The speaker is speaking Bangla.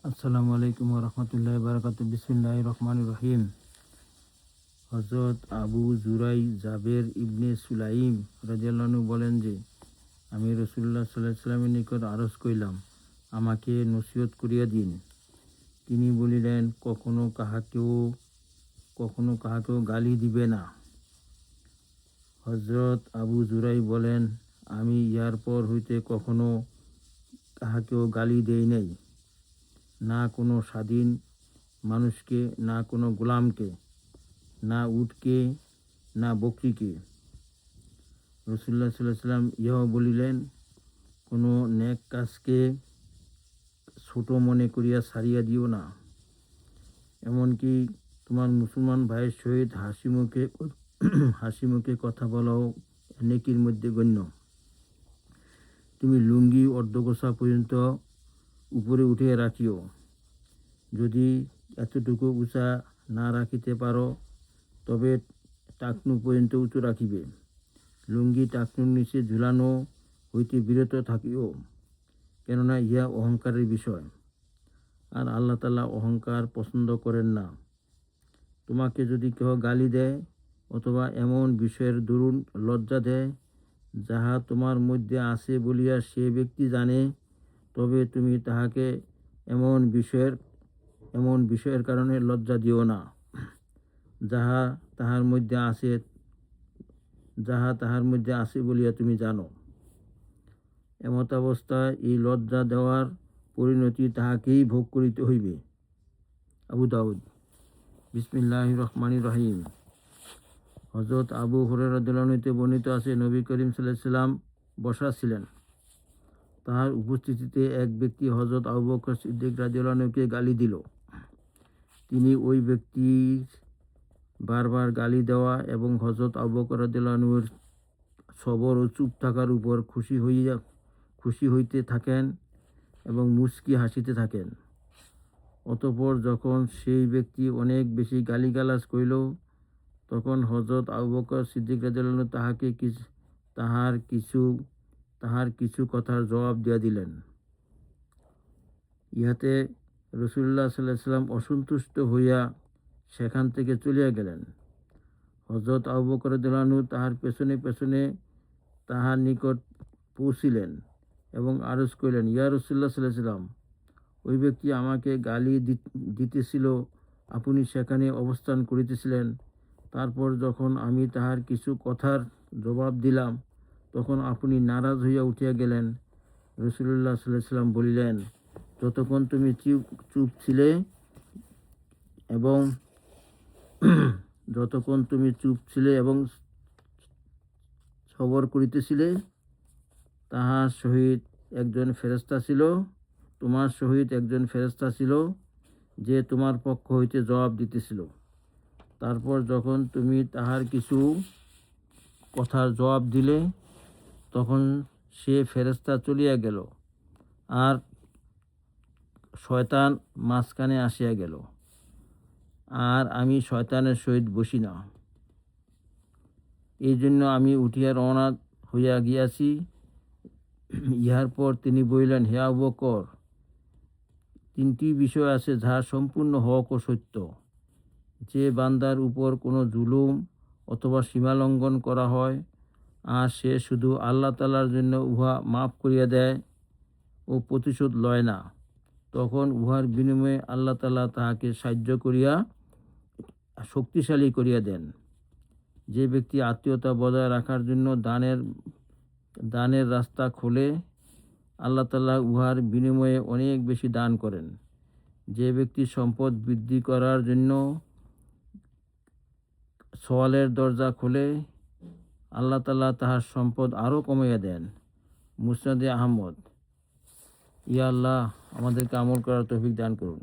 আসসালামু আলাইকুম রহমতুল্লাহ বারাকাতু। বিসমিল্লাহির রহমানির রহিম। হযরত আবু জুরাই জাবের ইবনে সুলাইম রাদিয়াল্লাহু আনহু বলেন যে, আমি রাসূলুল্লাহ সাল্লাল্লাহু আলাইহি ওয়াসাল্লামের নিকট আরজ করিলাম, আমাকে নসিহত করিয়া দিন। তিনি বলিলেন, কখনো কাহাকেও গালি দিবে না। হযরত আবু জুরাই বলেন, আমি ইহার পর হইতে কখনো কাহাকেও গালি দেই নাই, না কোনো স্বাধীন মানুষকে, না কোনো গোলামকে, না উটকে, না বকরিকে। রাসূলুল্লাহ সাল্লাল্লাহু আলাইহি ওয়াসাল্লাম ইহাও বলিলেন, কোনো নেক কাজকে ছোট মনে করিয়া ছাড়িয়া দিও না। এমনকি তোমার মুসলমান ভাইয়ের সহিত হাসি মুখে কথা বলাও নেকির মধ্যে গণ্য। তুমি লুঙ্গি অর্ধগোছা পর্যন্ত উপরে উঠিয়ে রাখিও। যদি এতটুকু উঁচা না রাখিতে পারো, তবে টাকনু পর্যন্ত উঁচু রাখিবে। লুঙ্গি টাকনুর নিচে ঝুলানো হইতে বিরত থাকিও, কেননা ইহা অহংকারের বিষয়, আর আল্লাহ তাআলা অহংকার পছন্দ করেন না। তোমাকে যদি কেহ গালি দেয় অথবা এমন বিষয়ের দরুন লজ্জা দেয়, যাহা তোমার মধ্যে আছে বলিয়া সে ব্যক্তি জানে, তবে তুমি তাহাকে এমন বিষয়ের কারণে লজ্জা দিও না, যাহা তাহার মধ্যে আছে বলিয়া তুমি জানো। এমত অবস্থায় এই লজ্জা দেওয়ার পরিণতি তাহাকেই ভোগ করিতে হইবে। আবু দাউদ। বিসমিল্লাহির রহমানির রহিম। হযরত আবু হুরায়রা রাদিয়াল্লাহু আনহু হতে বর্ণিত আছে, নবী করিম সাল্লাল্লাহু আলাইহি ওয়াসাল্লাম বসা ছিলেন। তাহার উপস্থিতিতে এক ব্যক্তি হযরত আবু বকর সিদ্দিক রাদিয়াল্লাহু আনহুকে গালি দিল। তিনি ওই ব্যক্তির বারবার গালি দেওয়া এবং হযরত আবু বকর রাদিয়াল্লাহু আনহুর সবর ও চুপ থাকার উপর খুশি হইতে থাকেন এবং মুচকি হাসিতে থাকেন। অতঃপর যখন সেই ব্যক্তি অনেক বেশি গালিগালাজ করিল, তখন হযরত আবু বকর সিদ্দিক রাদিয়াল্লাহু আনহু তাহার কিছু কথার জবাব দিয়া দিলেন। ইহাতে রাসূলুল্লাহ সাল্লাল্লাহু আলাইহি ওয়াসাল্লাম অসন্তুষ্ট হইয়া সেখান থেকে চলিয়া গেলেন। হযরত আবু বকর রাদিয়াল্লাহু আনহু তাহার পেছনে পেছনে তাহার নিকট পৌঁছিলেন এবং আরজ করিলেন, ইয়া রাসূলুল্লাহ সাল্লাল্লাহু আলাইহি ওয়াসাল্লাম, ওই ব্যক্তি আমাকে গালি দিতেছিল, আপনি সেখানে অবস্থান করিতেছিলেন। তারপর যখন আমি তাহার কিছু কথার জবাব দিলাম, তখন আপনি নারাজ হইয়া উঠিয়া গেলেন। রাসূলুল্লাহ সাল্লাল্লাহু আলাইহি ওয়াসাল্লাম বলিলেন, যতক্ষণ তুমি চুপ ছিলে এবং সবর করিতেছিলে, তোমার সহিত একজন ফেরেশতা ছিল, যে তোমার পক্ষ হইতে জবাব দিতেছিল। তারপর যখন তুমি তাহার কিছু কথার জবাব দিলে, তখন সে ফেরেশতা চলিয়া গেল, আর শয়তান মাঝখানে আসিয়া গেল, আর আমি শয়তানের সহিত বসি না। এই জন্য আমি উঠিয়া রওনা হইয়া গিয়াছি। ইহার পর তিনি বলিলেন, হে আবু বকর, 3টি বিষয় আছে যাহা সম্পূর্ণ হক ও সত্য। যে বান্দার উপর কোনো জুলুম অথবা সীমালঙ্ঘন করা হয়, আর সে শুধু আল্লাহ তাআলার জন্য উহা মাফ করিয়া দেয় ও প্রতিশোধ লয় না, তখন উহার বিনিময়ে আল্লাহ তাআলা তাহাকে সাহায্য করিয়া শক্তিশালী করিয়া দেন। যে ব্যক্তি আত্মীয়তা বজায় রাখার জন্য দানের রাস্তা খোলে, আল্লাহ তাআলা উহার বিনিময়ে অনেক বেশি দান করেন। যে ব্যক্তি সম্পদ বৃদ্ধি করার জন্য সওয়ালের দরজা খোলে, আল্লাহ তাআলা তাহার সম্পদ আরও কমাইয়া দেন। মুসনাদে আহমদ। ইয়া আল্লাহ, আমাদেরকে আমল করার তৌফিক দান করুন।